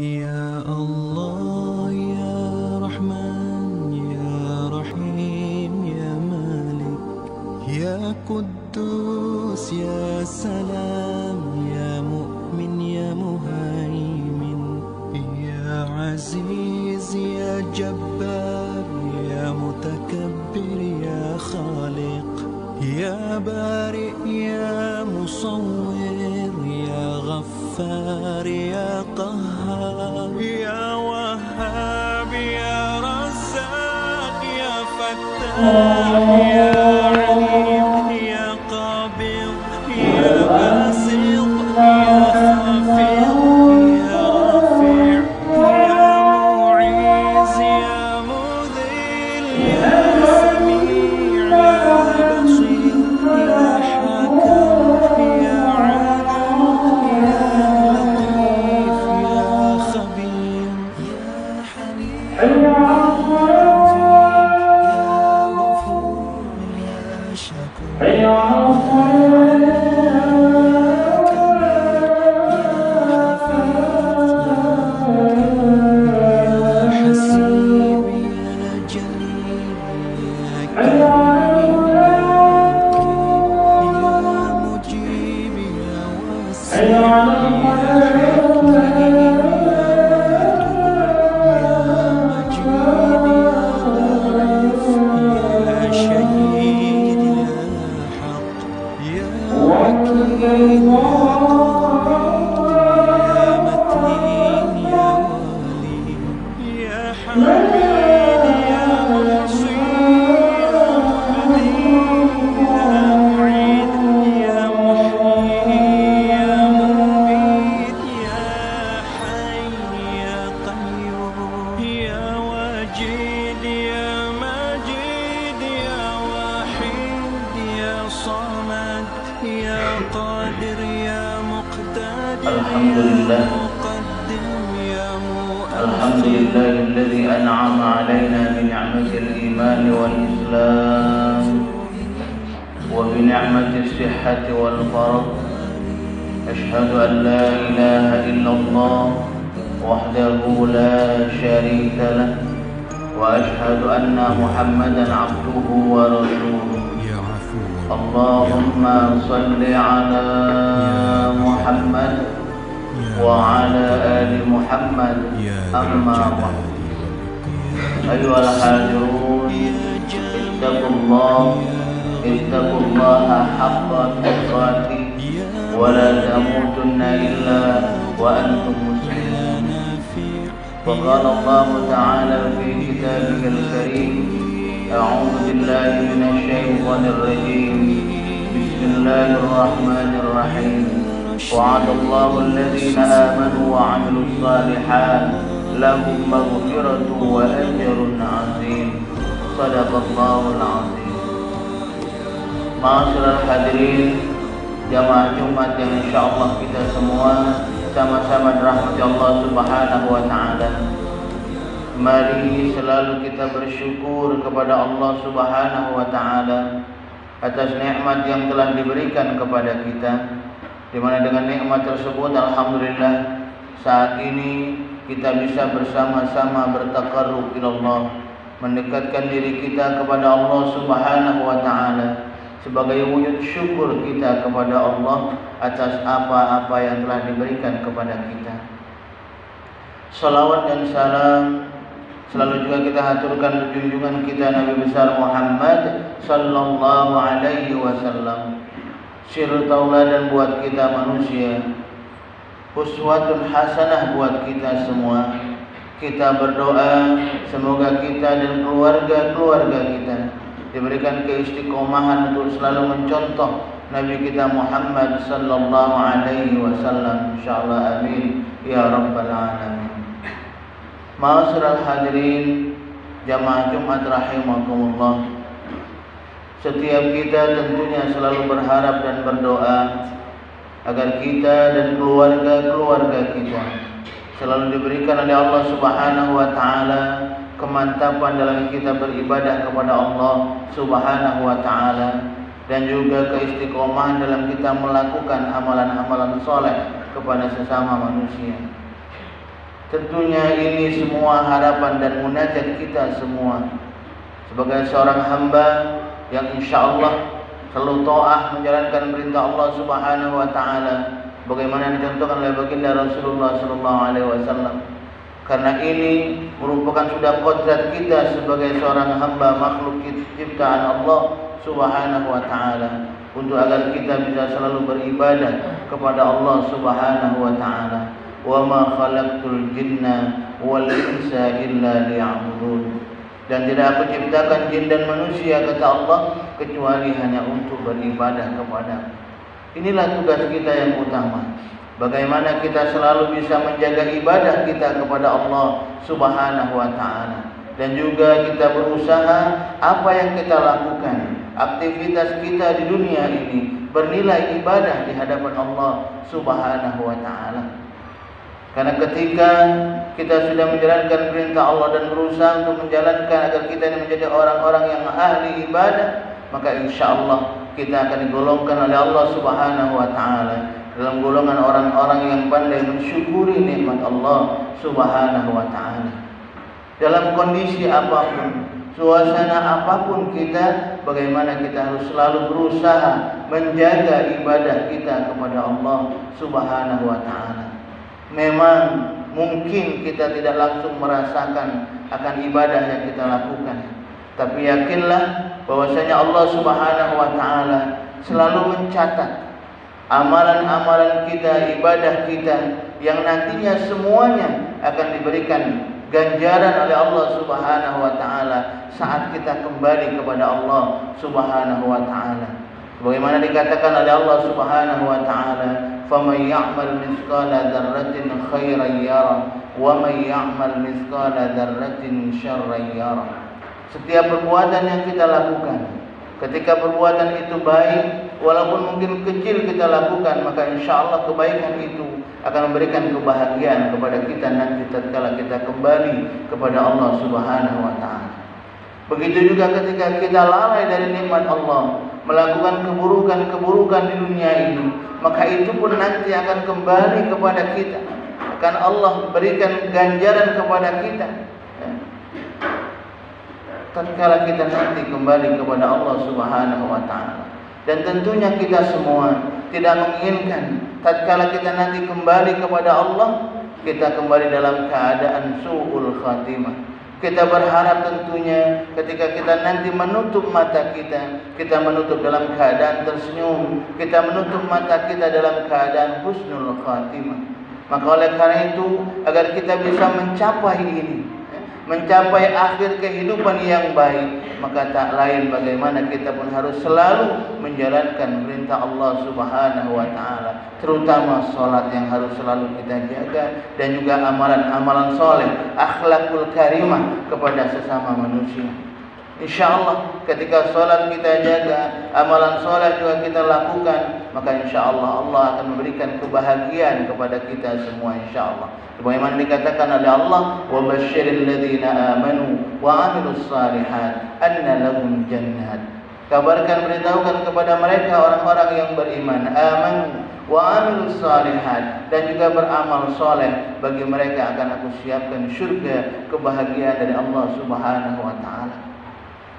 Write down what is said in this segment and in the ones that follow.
Ya Allah, Ya Rahman, Ya Rahim, Ya Malik, Ya Quddus, Ya Salam, Ya Mu'min, Ya Muhaimin, Ya Aziz, Ya Jabbar, Ya Mutakabbir, Ya Khaliq, Ya Bari, Ya Musawwir, Ya Ghaffar, Ya Qahhar, Ya Wahhab, Ya Razzaq, Ya Fattah, Ya Alim, Ya Qabid, Ya Basit, Ya Khafid, Ya Rafi', Ya Mu'iz, Ya Mudhil, Ya Sami', Ya Basir, Ya Hakam, Ya Alim, Ya Latif, Ya Khabir, Ya Halim, Ya Majid, Ya Ghafur, Ya Shakur, Ya Kabir, Ya Hafiz, Ya Muqim, Ya Hasib, Ya Jalil, Ya Karim, Ya Muqim, Ya Mujib, Ya Wasi', Ya Hakim, Ya Wadud, Ya Majid, Ya Ba'ith, Ya Shahid, Ya Haq, Ya Wakil, Ya Qawid, Ya Matin, Ya Wali, Ya Hamid, Ya Muhsi, Ya Mubdi, Ya Mu'id, Ya Muhyi, Ya Mumit, Ya Hayy, Ya Qayyum, Ya Wajid, Ya Majid, Ya Wahid, Ya Samad, Ya Qadir, Ya Muqtadir, Alhamdulillah. Ya Muqaddim, Ya الحمد Mu'akhir. لله الذي أنعم علينا بنعمة الإيمان والإسلام وبنعمة الصحة والفرج. أشهد أن لا إله إلا الله وحده لا شريك له، وأشهد أن محمدا عبده ورسوله. Ya Afuwan, اللهم صل على محمد وعلى آل محمد. أما بعد، أيها الحاضرون، اتقوا الله حق تقاته ولا تموتن إلا وأنتم مسلمون. فقال الله تعالى في كتابه الكريم: أعوذ بالله من الشيطان الرجيم، بسم الله الرحمن الرحيم. وعد الله الذين آمنوا وعملوا الصالحات لهم مغفرة وأجر عظيم. صدق الله العظيم. Ma'asyiral hadirin, jamaah Jumat yang insyaallah kita semua sama-sama dirahmati Allah Subhanahu wa taala. Mari selalu kita bersyukur kepada Allah Subhanahu wa taala atas nikmat yang telah diberikan kepada kita, di mana dengan nikmat tersebut alhamdulillah saat ini kita bisa bersama-sama bertaqarrub ila Allah, mendekatkan diri kita kepada Allah Subhanahu wa taala sebagai wujud syukur kita kepada Allah atas apa-apa yang telah diberikan kepada kita. Salawat dan salam selalu juga kita haturkan junjungan kita Nabi besar Muhammad sallallahu alaihi wasallam, suri tauladan buat kita manusia, uswatun hasanah buat kita semua. Kita berdoa semoga kita dan keluarga-keluarga kita diberikan keistiqomahan untuk selalu mencontoh Nabi kita Muhammad sallallahu alaihi wasallam, insyaallah, amin ya rabbal alamin. Ma'asyiral hadirin, jamaah Jumat rahimakumullah. Setiap kita tentunya selalu berharap dan berdoa agar kita dan keluarga-keluarga kita selalu diberikan oleh Allah Subhanahu wa taala kemantapan dalam kita beribadah kepada Allah Subhanahu wa taala, dan juga keistiqomahan dalam kita melakukan amalan-amalan soleh kepada sesama manusia. Tentunya ini semua harapan dan munajat kita semua sebagai seorang hamba yang insya-Allah selalu taat menjalankan perintah Allah Subhanahu wa taala bagaimana dicontohkan oleh baginda Rasulullah sallallahu alaihi wasallam. Karena ini merupakan sudah kodrat kita sebagai seorang hamba makhluk ciptaan Allah Subhanahu wa taala untuk agar kita bisa selalu beribadah kepada Allah Subhanahu wa taala. Wa ma khalaqtul jinna wal insa illa liya'budun. Dan tidak aku ciptakan jin dan manusia, kata Allah, kecuali hanya untuk beribadah kepada. Inilah tugas kita yang utama. Bagaimana kita selalu bisa menjaga ibadah kita kepada Allah Subhanahu wa taala. Dan juga kita berusaha apa yang kita lakukan, aktivitas kita di dunia ini bernilai ibadah di hadapan Allah Subhanahu wa taala. Karena ketika kita sudah menjalankan perintah Allah dan berusaha untuk menjalankan agar kita ini menjadi orang-orang yang ahli ibadah, maka insya-Allah kita akan digolongkan oleh Allah Subhanahu wa taala dalam golongan orang-orang yang pandai mensyukuri nikmat Allah Subhanahu wa taala. Dalam kondisi apapun, suasana apapun kita, bagaimana kita harus selalu berusaha menjaga ibadah kita kepada Allah Subhanahu wa taala. Memang mungkin kita tidak langsung merasakan akan ibadah yang kita lakukan, tapi yakinlah bahwasanya Allah Subhanahu wa taala selalu mencatat amalan-amalan kita, ibadah kita yang nantinya semuanya akan diberikan ganjaran oleh Allah Subhanahu wa taala saat kita kembali kepada Allah Subhanahu wa taala. Sebagaimana dikatakan oleh Allah Subhanahu wa taala, "Faman ya'mal mithqala dzarratin khairan yara, wa man ya'mal mithqala dzarratin syarran yara." Setiap perbuatan yang kita lakukan, ketika perbuatan itu baik, walaupun mungkin kecil kita lakukan, maka insya-Allah kebaikan itu akan memberikan kebahagiaan kepada kita nanti tatkala kita kembali kepada Allah Subhanahu wa taala. Begitu juga ketika kita lalai dari nikmat Allah, melakukan keburukan-keburukan di dunia ini, maka itu pun nanti akan kembali kepada kita. Akan Allah berikan ganjaran kepada kita tatkala kita nanti kembali kepada Allah Subhanahu wa taala. Dan tentunya kita semua tidak menginginkan tatkala kita nanti kembali kepada Allah, kita kembali dalam keadaan su'ul khatimah. Kita berharap tentunya ketika kita nanti menutup mata kita, kita menutup dalam keadaan tersenyum, kita menutup mata kita dalam keadaan husnul khatimah. Maka oleh karena itu, agar kita bisa mencapai ini, mencapai akhir kehidupan yang baik, maka tak lain bagaimana kita pun harus selalu menjalankan perintah Allah Subhanahu wa taala, terutama salat yang harus selalu kita jaga, dan juga amalan-amalan soleh, akhlakul karimah kepada sesama manusia. InsyaAllah ketika salat kita jaga, amalan soleh juga kita lakukan, maka insyaAllah Allah akan memberikan kebahagiaan kepada kita semua insyaAllah. Sebagaimana dikatakan oleh Allah, wa basyiril ladzina amanu wa 'amilus shalihat anna lahum jannat. Kabarkan, beritahukan kepada mereka orang-orang yang beriman, amanu wa 'amilus shalihat, dan juga beramal soleh, bagi mereka akan aku siapkan syurga, kebahagiaan dari Allah Subhanahu wa taala.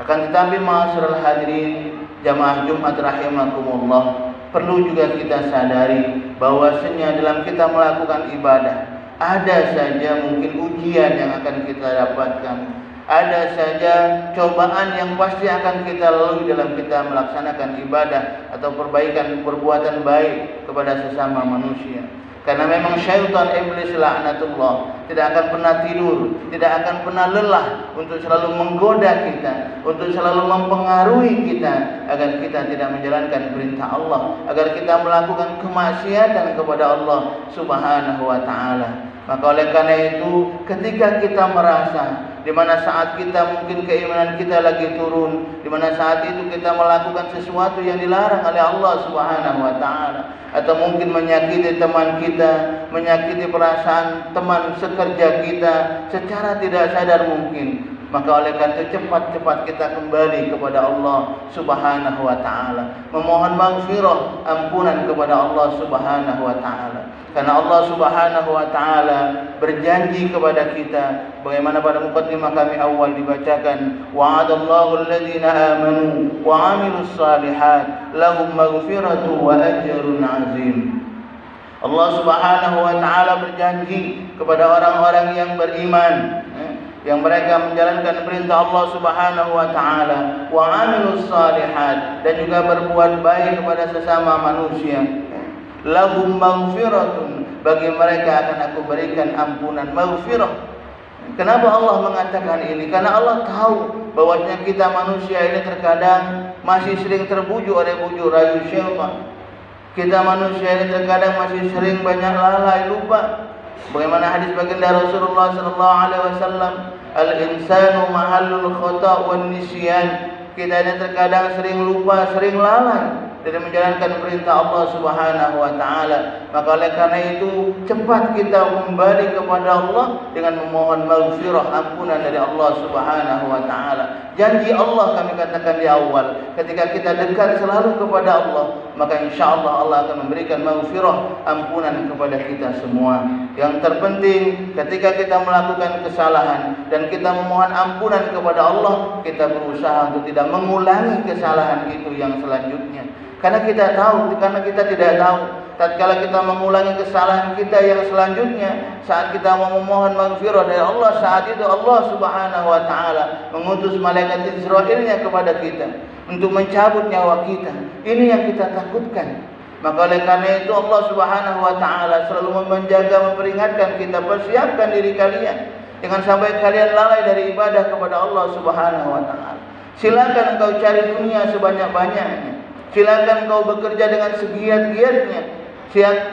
Akan tetapi ma'asyiral hadirin jamaah Jumat rahimakumullah, perlu juga kita sadari bahwasanya dalam kita melakukan ibadah ada saja mungkin ujian yang akan kita dapatkan, ada saja cobaan yang pasti akan kita lalui dalam kita melaksanakan ibadah atau perbaikan perbuatan baik kepada sesama manusia. Karena memang syaitan iblis laknatullah tidak akan pernah tidur, tidak akan pernah lelah untuk selalu menggoda kita, untuk selalu mempengaruhi kita agar kita tidak menjalankan perintah Allah, agar kita melakukan kemaksiatan kepada Allah Subhanahu wa taala. Maka oleh karena itu, ketika kita merasa di mana saat kita mungkin keimanan kita lagi turun, di mana saat itu kita melakukan sesuatu yang dilarang oleh Allah Subhanahu wa taala, atau mungkin menyakiti teman kita, menyakiti perasaan teman sekerja kita secara tidak sadar mungkin, Maka oleh karena itu cepat-cepat kita kembali kepada Allah Subhanahu wa taala, memohon maghfirah, ampunan kepada Allah Subhanahu wa taala. Karena Allah Subhanahu wa taala berjanji kepada kita, bagaimana pada mukadimah kami awal dibacakan, wa'adallahu alladhina amanu wa 'amilus shalihat lahum maghfiratu wa ajrun 'azim. Allah Subhanahu wa taala berjanji kepada orang-orang yang beriman, yang mereka menjalankan perintah Allah Subhanahu wa taala, wa 'amilus shalihat, dan juga berbuat baik kepada sesama manusia. Lahum maghfiratun, bagi mereka akan aku berikan ampunan, maghfirah. Kenapa Allah mengatakan ini? Karena Allah tahu bahwasanya kita manusia ini terkadang masih sering terbujuk oleh bujuk rayu syaitan. Kita manusia ini terkadang masih sering banyak lalai, lupa. Bagaimana hadis baginda Rasulullah sallallahu alaihi wasallam, al-insanu mahallul khata' wan nisyan. Kita ini terkadang sering lupa, sering lalai dari menjalankan perintah Allah Subhanahu wa taala. Maka oleh karena itu cepat kita kembali kepada Allah dengan memohon maghfirah, ampunan dari Allah Subhanahu wa taala. Janji Allah kami katakan di awal, ketika kita dekat selalu kepada Allah, maka insyaallah Allah akan memberikan maghfirah, ampunan kepada kita semua. Yang terpenting ketika kita melakukan kesalahan dan kita memohon ampunan kepada Allah, kita berusaha untuk tidak mengulangi kesalahan itu yang selanjutnya. Karena kita tidak tahu, tatkala kita mengulangi kesalahan kita yang selanjutnya, saat kita mau memohon maghfirah dari Allah, saat itu Allah Subhanahu wa taala mengutus malaikat Israilnya kepada kita untuk mencabut nyawa kita. Ini yang kita takutkan. Maka oleh karena itu Allah Subhanahu wa taala selalu menjaga, memperingatkan kita, persiapkan diri kalian jangan sampai kalian lalai dari ibadah kepada Allah Subhanahu wa taala. Silakan engkau cari dunia sebanyak-banyaknya. Silakan kau bekerja dengan segiat-giatnya.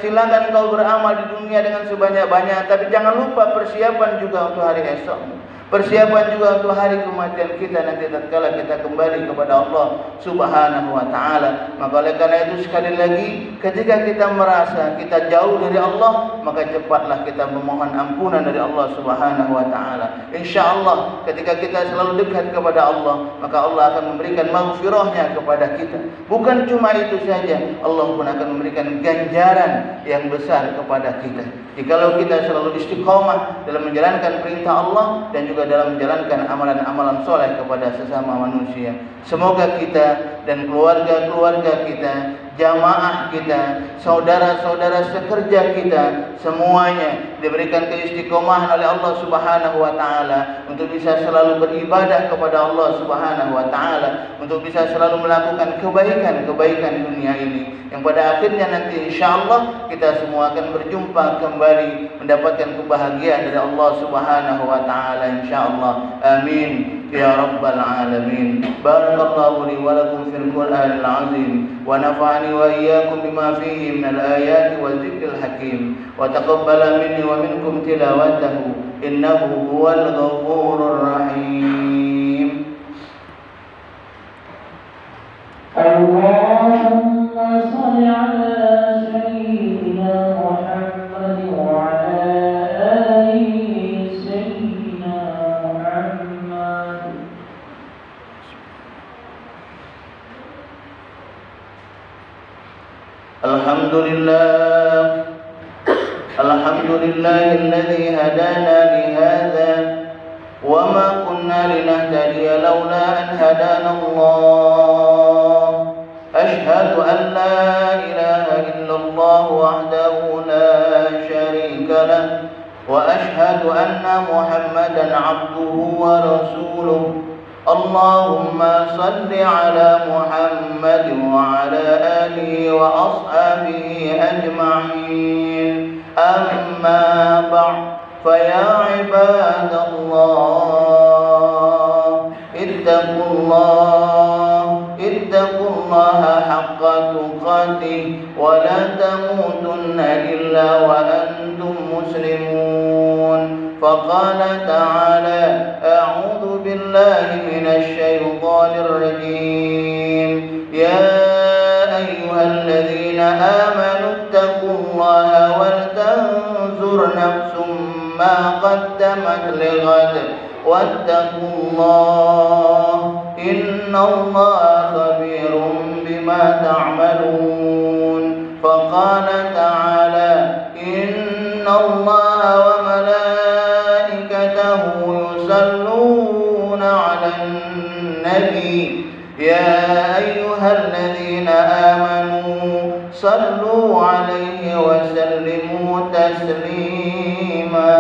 Silakan kau beramal di dunia dengan sebanyak-banyak, tapi jangan lupa persiapan juga untuk hari esok. Persiapan juga untuk hari kematian kita nanti tatkala kita kembali kepada Allah Subhanahu wa taala. Maka oleh karena itu sekali lagi, ketika kita merasa kita jauh dari Allah, maka cepatlah kita memohon ampunan dari Allah Subhanahu wa taala. Insyaallah ketika kita selalu dekat kepada Allah, maka Allah akan memberikan maghfirahnya kepada kita. Bukan cuma itu saja, Allah pun akan memberikan ganjaran yang besar kepada kita. Jikalau kita selalu istiqamah dalam menjalankan perintah Allah dan juga dalam menjalankan amalan-amalan soleh kepada sesama manusia. Semoga kita dan keluarga-keluarga kita, jamaah kita, saudara-saudara sekerja kita, semuanya diberikan keistiqomahan oleh Allah Subhanahu wa taala untuk bisa selalu beribadah kepada Allah Subhanahu wa taala, untuk bisa selalu melakukan kebaikan-kebaikan dunia ini, yang pada akhirnya nanti insyaallah kita semua akan berjumpa kembali mendapatkan kebahagiaan dari Allah Subhanahu wa taala insyaallah. Amin ya rabbal alamin. Barakallahu li wa lakum fil Qur'anil azim wa nafa'ani wa iyyakum bima fihi minal ayati wa dzikril hakim wa taqabbala minni wa minkum tilawatahu innahu huwal ghafurur rahim. Allahumma shalli ala sayyidina Muhammad wa ala ali sayyidina Muhammad. Alhamdulillah, alhamdulillahilladzi hadana li hadza wa ma kunna linahtadiya laula an hadana Allah. Ashhadu an la ilaha illallah wahdahu la syarika lah wa ashhadu anna Muhammadan abduhu wa rasuluh. Allahumma salli ala Muhammad wa ala alihi wa ashabihi ajma'in. Amma ba'd, fa ya ibadallah, ittaqullaha haqqa tuqatih wa la tamutunna illa wa antum muslimun. فقال تعالى أعوذ بالله من الشيطان الرجيم يا أيها الذين آمنوا اتقوا الله ولتنظر نفس ما قدمت لغد واتقوا الله إن الله خبير بما تعملون. فقال تعالى إن الله وملائكته يصلون على النبي يا أيها الذين آمنوا صلوا عليه وسلموا تسليما.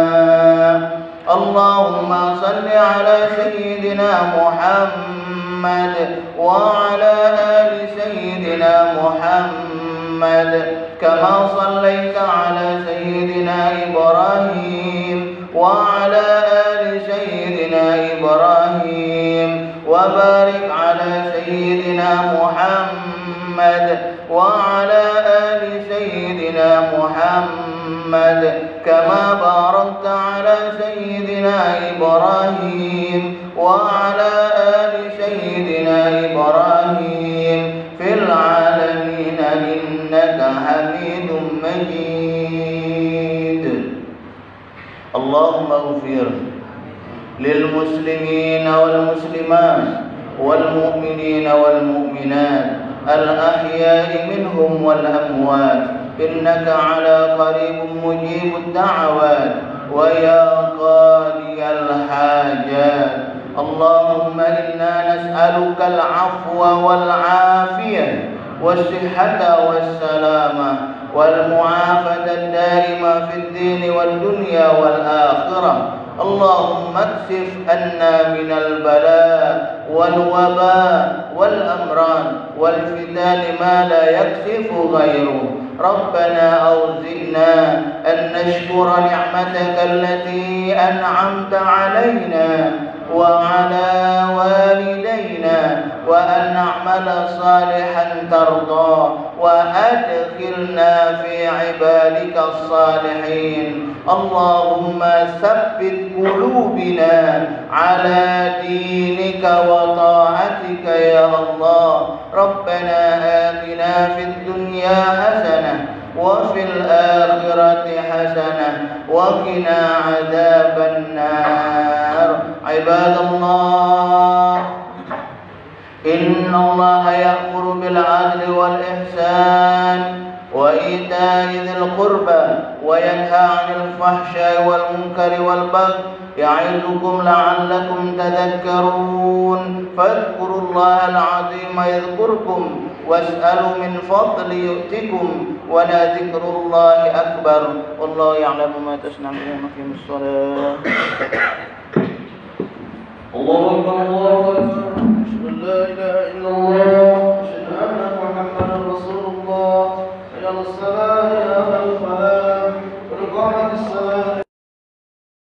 اللهم صل على سيدنا محمد وعلى آل سيدنا محمد كما صليت على سيدنا إبراهيم وعلى آل سيدنا إبراهيم وبارك على سيدنا محمد وعلى آل سيدنا محمد كما باركت على سيدنا إبراهيم وعلى آل سيدنا إبراهيم في العالمين إنك حميد مجيد. اللهم اغفر للمسلمين والمسلمات والمؤمنين والمؤمنات الأحياء منهم والأموات إنك على قريب مجيب الدعوات ويا قاضي الحاجات. اللهم إنا نسألك العفو والعافية والصحة والسلامة والمعافاة الدائمة في الدين والدنيا والآخرة. اللهم اكشف عنا من البلاء والوباء والأمراض والفتن ما لا يكشف غيره. ربنا أوزئنا أن نشكر نعمتك التي أنعمت علينا وعلى والدينا وأن نعمل صالحا ترضى وأدخلنا في عبادك الصالحين. اللهم ثبت قلوبنا على دينك وطاعتك يا الله. ربنا آتنا في الدنيا حسنة وفي الآخرة حسنة وقنا عذاب النار. عباد الله إن الله يأمر بالعدل والإحسان وإيتاء ذي القربى وينهى عن الفحشاء والمنكر والبغي يعظكم لعلكم تذكرون. فاذكروا الله العظيم يذكركم واسألوا من فضل يؤتكم ولذكر الله أكبر والله يعلم ما تصنعون. في الصلاة. الله أكبر الله أكبر. أشهد أن لا إله إلا الله أشهد أن محمدا رسول الله. حي على الصلاة.